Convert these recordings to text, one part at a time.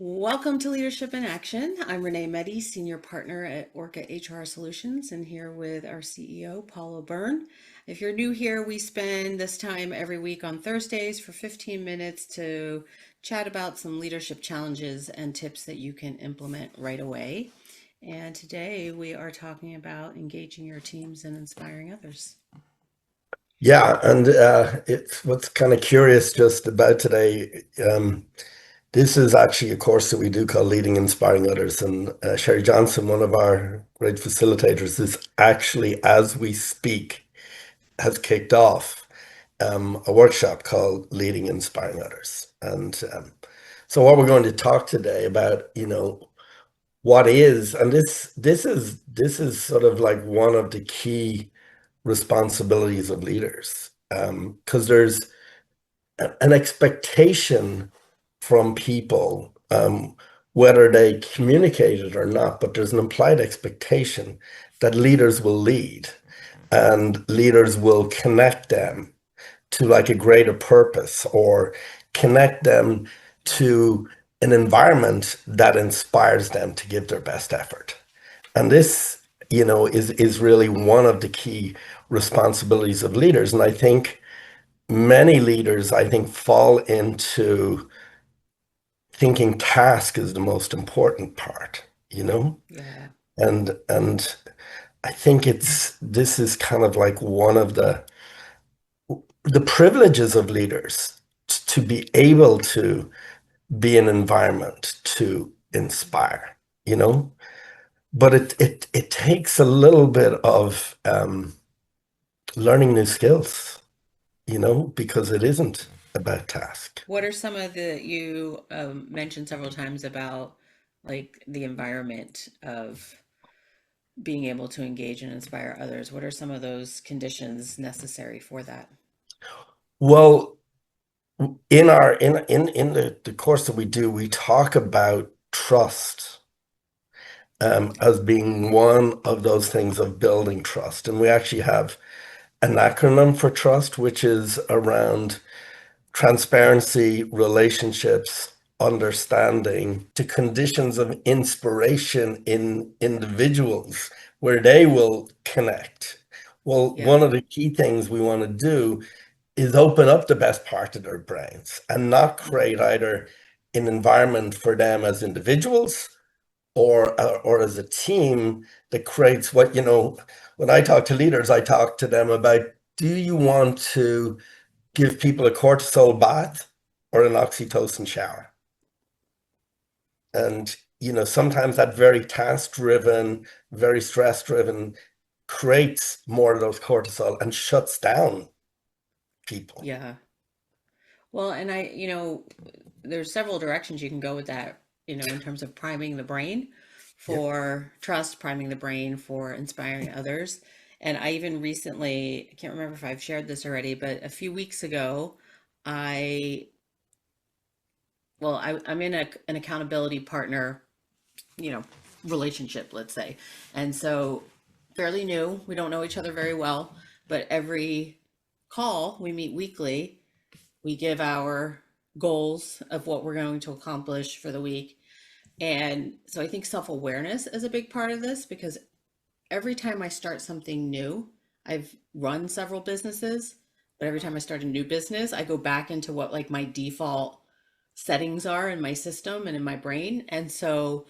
Welcome to Leadership in Action. I'm Renee Meddy, Senior Partner at Orca HR Solutions, and here with our CEO, Paula Byrne. If you're new here, we spend this time every week on Thursdays for 15 minutes to chat about some leadership challenges and tips that you can implement right away. And today we are talking about engaging your teams and inspiring others. Yeah, and it's what's kind of curious just about today. This is actually a course that we do called Leading Inspiring Others, and Sherry Johnson, one of our great facilitators, is actually, as we speak, has kicked off a workshop called Leading Inspiring Others. And so, what we're going to talk today about, what is, and this is sort of like one of the key responsibilities of leaders, because there's an expectation from people, whether they communicate it or not, but there's an implied expectation that leaders will lead and leaders will connect them to like a greater purpose or connect them to an environment that inspires them to give their best effort. And this, is really one of the key responsibilities of leaders. And I think many leaders, I think, fall into thinking task is the most important part, you know? Yeah. And I think this is kind of like one of the privileges of leaders to be able to be an environment to inspire, you know? But it takes a little bit of learning new skills, because it isn't about task. What are some of the, you mentioned several times about like the environment of being able to engage and inspire others. What are some of those conditions necessary for that? Well, in the course that we do, we talk about trust as being one of those things of building trust. And we actually have an acronym for trust, which is around transparency, relationships, understanding to conditions of inspiration in individuals where they will connect. Well, Yeah. one of the key things we want to do is open up the best part of their brains and not create either an environment for them as individuals or as a team that creates when I talk to leaders, I talk to them about, do you want to give people a cortisol bath or an oxytocin shower? And sometimes that very task driven, very stress driven creates more of those cortisol and shuts down people. Yeah. Well, and there's several directions you can go with that, in terms of priming the brain Yeah. for trust, priming the brain for inspiring others. And I even recently, I can't remember if I've shared this already, but a few weeks ago, I, I'm in an accountability partner, you know, relationship, let's say. And so fairly new, we don't know each other very well, but every call, we meet weekly, we give our goals of what we're going to accomplish for the week. And so I think self-awareness is a big part of this because every time I start something new, I've run several businesses, but every time I start a new business, I go back into what like my default settings are in my system and in my brain. And so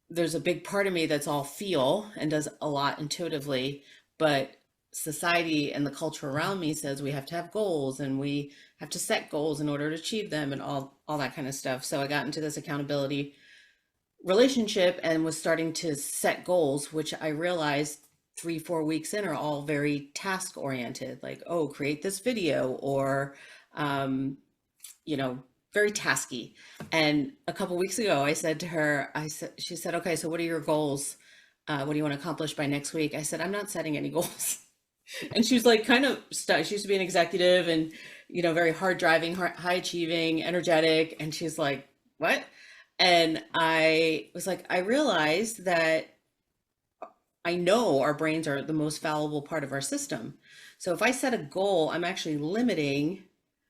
there's a big part of me that's all feel and does a lot intuitively, but society and the culture around me says we have to have goals and we have to set goals in order to achieve them and all that kind of stuff. So I got into this accountability relationship and was starting to set goals, which I realized 3 4 weeks in are all very task oriented, like, oh, create this video, or um, you know, very tasky. And a couple weeks ago, I said to her, she said, okay, so what are your goals? What do you want to accomplish by next week? I said, I'm not setting any goals. And she was like, kind of stuck. She used to be an executive and, very hard driving, high achieving, energetic. And she's like, what? And I was like, I realized that I know our brains are the most fallible part of our system. So if I set a goal, I'm actually limiting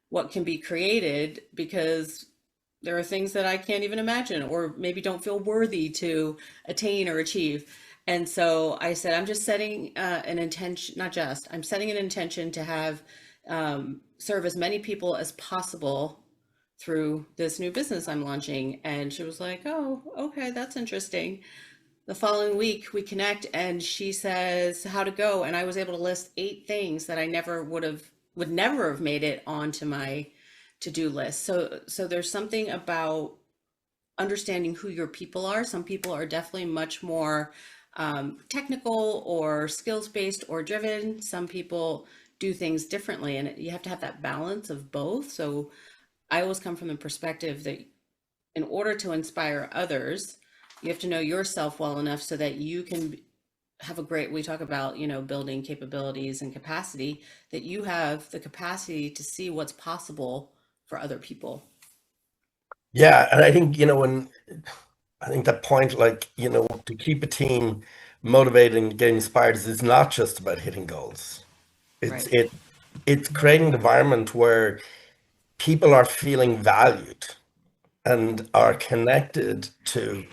what can be created because there are things that I can't even imagine or maybe don't feel worthy to attain or achieve. And so I said, I'm just setting an intention, not just, I'm setting an intention to have serve as many people as possible through this new business I'm launching. And she was like, oh, okay, that's interesting. The following week we connect and she says how to go. And I was able to list 8 things that I never would never have made it onto my to-do list. So there's something about understanding who your people are. Some people are definitely much more technical or skills based or driven. Some people do things differently, and you have to have that balance of both. So I always come from the perspective that in order to inspire others, you have to know yourself well enough so that you can have a great, we talk about, building capabilities and capacity, that you have the capacity to see what's possible for other people. Yeah, and I think, when I think that point, like, to keep a team motivated and get inspired is not just about hitting goals. It's Right. it it's creating an environment where people are feeling valued and are connected to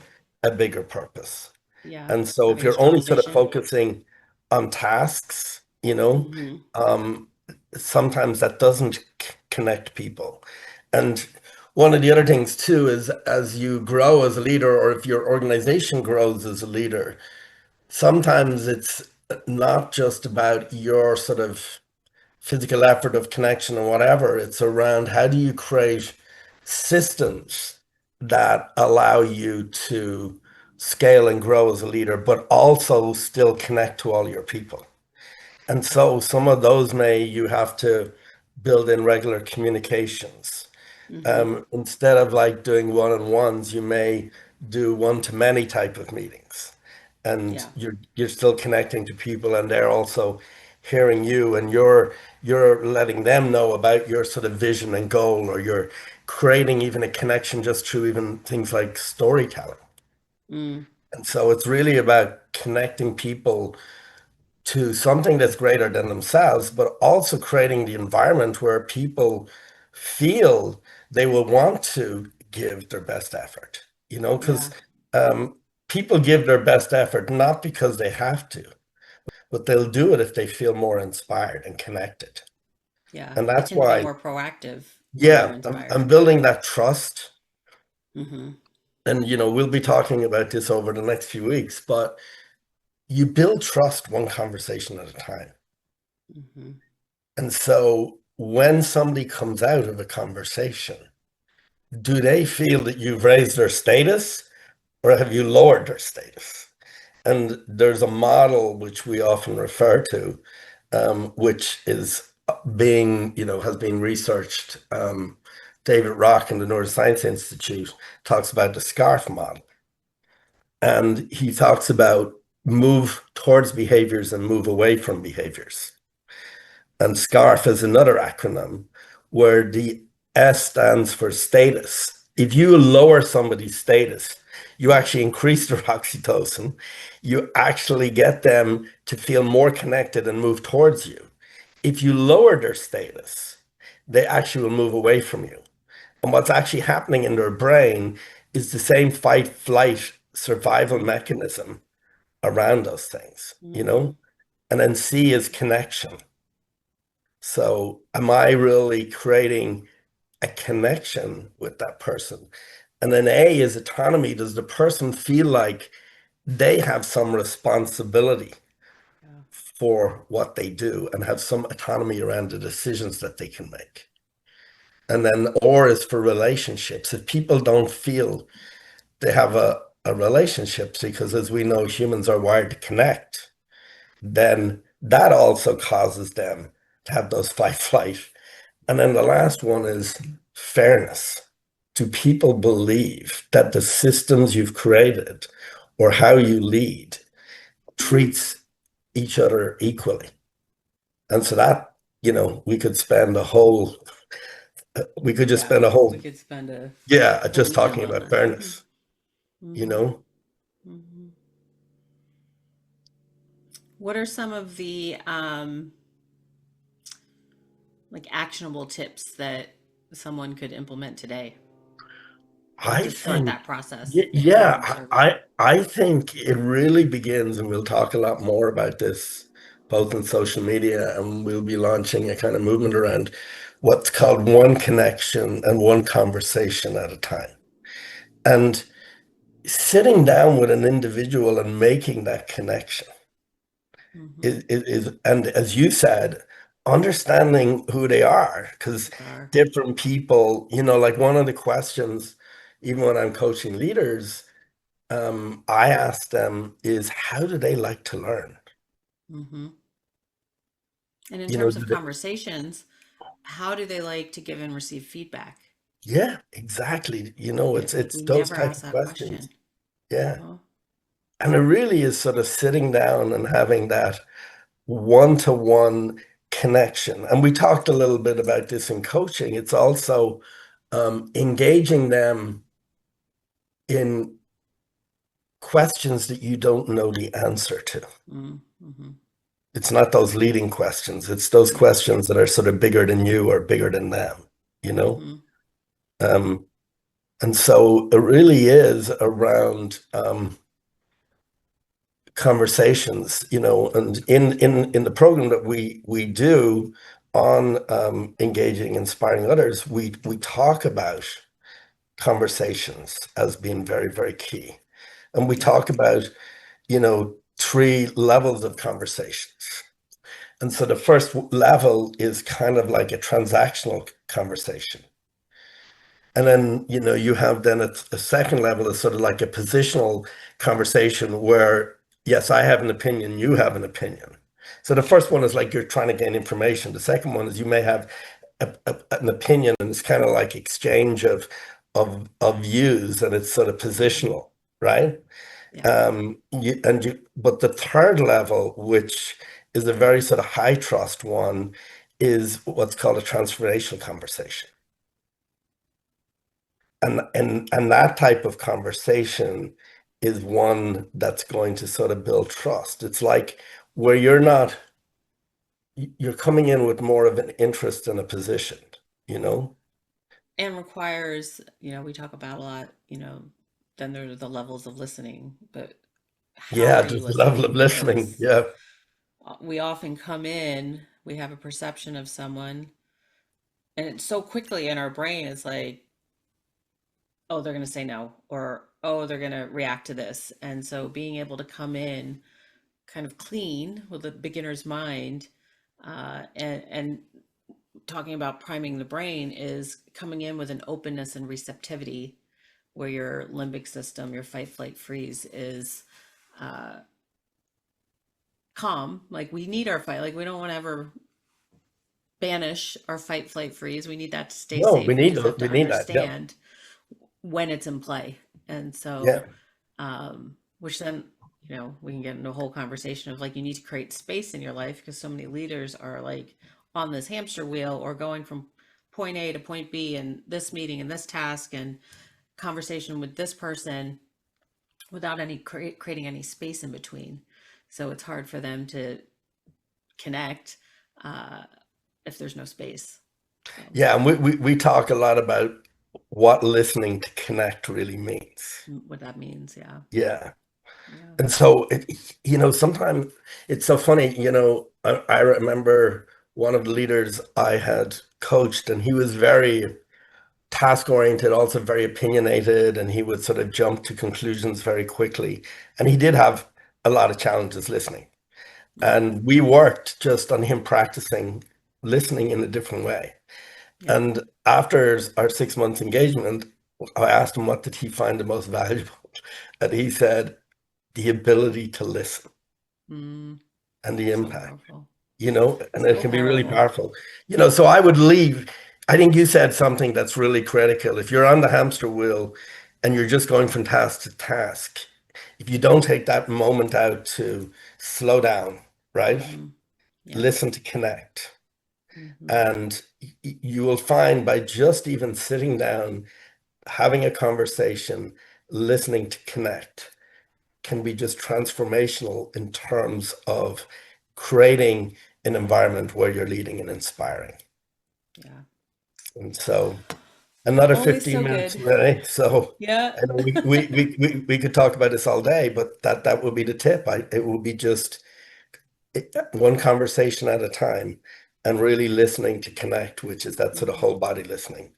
a bigger purpose. Yeah. And so if Having a you're only strong sort of vision. focusing on tasks, Hmm. um, sometimes that doesn't connect people. And one of the other things too is as you grow as a leader, or if your organization grows as a leader, sometimes it's not just about your sort of physical effort of connection or whatever. It's around how do you create systems that allow you to scale and grow as a leader, but also still connect to all your people. And so some of those you have to build in regular communications. Hmm. Instead of like doing one-on-ones, you may do one-to-many type of meetings. And Yeah. you're still connecting to people and they're also hearing you and you're letting them know about your sort of vision and goal, or you're creating even a connection just through even things like storytelling. Mm. And so it's really about connecting people to something that's greater than themselves, but also creating the environment where people feel they will want to give their best effort, because Yeah. um, people give their best effort not because they have to, but they'll do it if they feel more inspired and connected. Yeah. And They that's tend to be why, more proactive when they're yeah, I'm inspired. building that trust. Hmm. And, we'll be talking about this over the next few weeks, but you build trust one conversation at a time. Hmm. And so when somebody comes out of a conversation, do they feel that you've raised their status or have you lowered their status? And there's a model which we often refer to, which is has been researched. David Rock in the Neuroscience Institute talks about the SCARF model. And he talks about move towards behaviors and move away from behaviors. And SCARF is another acronym where the S stands for status. If you lower somebody's status, you actually increase their oxytocin. You actually get them to feel more connected and move towards you. If you lower their status, they actually will move away from you. And what's actually happening in their brain is the same fight, flight, survival Hmm. mechanism around those things, Hmm. And then C is connection. So, am I really creating a connection with that person? And then A is autonomy. Does the person feel like they have some responsibility Yeah. for what they do and have some autonomy around the decisions that they can make? And then or is for relationships. If people don't feel they have a relationship, because as we know, humans are wired to connect, then that also causes them to have those fight flight. And then the last one is fairness. Do people believe that the systems you've created or how you lead treats each other equally? And so that, we could spend a whole, we could just Yeah. spend a We whole, could spend a yeah, whole just weekend talking on about that. fairness, you Hmm. know? Hmm. What are some of the like actionable tips that someone could implement today? I to start think, that process of yeah, being observant. I think it really begins, and we'll talk a lot more about this both in social media, and we'll be launching a kind of movement around what's called one connection and one conversation at a time. And sitting down with an individual and making that connection Hmm. and as you said, understanding who they are, because Are. different people, like one of the questions, even when I'm coaching leaders, I ask them is how do they like to learn? Hmm. And in You know, terms do of they, conversations, how do they like to give and receive feedback? yeah, exactly. Like It's we those never type ask of that questions. question. Yeah. Uh-huh. And it really is sort of sitting down and having that one-to-one connection. And we talked a little bit about this in coaching. It's also engaging them in questions that you don't know the answer to. Mm-hmm. It's not those leading questions. It's those Yeah. questions that are sort of bigger than you or bigger than them, you know? Mm-hmm. Um, and so it really is around conversations, and in the program that we do on engaging, inspiring others, we talk about conversations as being very, very key. And we Yeah. talk about, three levels of conversations. And so the first level is kind of like a transactional conversation. And then, you have then a second level is sort of like a positional conversation where, yes, I have an opinion, you have an opinion. So the first one is like you're trying to gain information. The second one is you may have an opinion, and it's kind of like exchange of views, and it's sort of Mm-hmm. positional, right? Yeah. But the third level, which is a very sort of high trust one, is what's called a transformational conversation. And that type of conversation is one that's going to sort of build trust. It's like where you're coming in with more of an interest in a position, you know? And requires, we talk about a lot, then there are the levels of listening, but how Yeah, are you there's the level of listening? listening. Because Yeah. we often come in, we have a perception of someone, and it's so quickly in our brain, it's like, oh, they're going to say no, or oh, they're going to react to this. And so being able to come in kind of clean with a beginner's mind, and talking about priming the brain is coming in with an openness and receptivity where your limbic system, your fight, flight, freeze is uh, calm. Like we need our fight. Like we don't want to ever banish our fight, flight, freeze. We need that to stay No, safe. We just have to we need that. Yeah. understand when it's in play. And Yeah. so, which then, we can get into a whole conversation of like, you need to create space in your life because so many leaders are like on this hamster wheel or going from point A to point B and this meeting and this task and conversation with this person without any creating any space in between. So it's hard for them to connect uh, if there's no space. So Yeah. And we talk a lot about what listening to connect really means. what that means, yeah, Yeah. yeah, And so, sometimes it's so funny, I remember one of the leaders I had coached, and he was very task oriented, also very opinionated, and he would sort of jump to conclusions very quickly. And he did have a lot of challenges listening. mm, And we worked just on him practicing listening in a different way. yeah, And after our 6 months engagement, I asked him what did he find the most valuable. And he said, the ability to listen mm, and the so impact, powerful, and it so can be really powerful. powerful. So I would leave. I think you said something that's really critical. If you're on the hamster wheel and you're just going from task to task, if you don't take that moment out to slow down, right? Hmm. Yeah. Listen to connect. Hmm. And you will find by just even sitting down, having a conversation, listening to connect, can be just transformational in terms of creating an environment where you're leading and inspiring. Yeah. And so, another Always 15 so minutes, good. Renee. So Yeah. I know we could talk about this all day, but that would be the tip. It would be just one conversation at a time and really listening to connect, which is that sort of Mhm. whole body listening.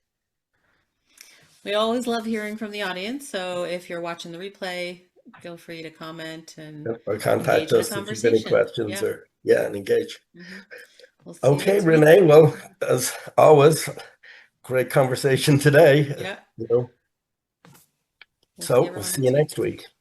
We always love hearing from the audience. So if you're watching the replay, feel free to comment and Or contact engage in a us if you've any conversation. questions Yeah. or yeah, and engage. Hmm. We'll see you Okay, next week. Renee. Well, as always, great conversation today. Yeah. You know, We'll see so we'll everyone see you next week. next week.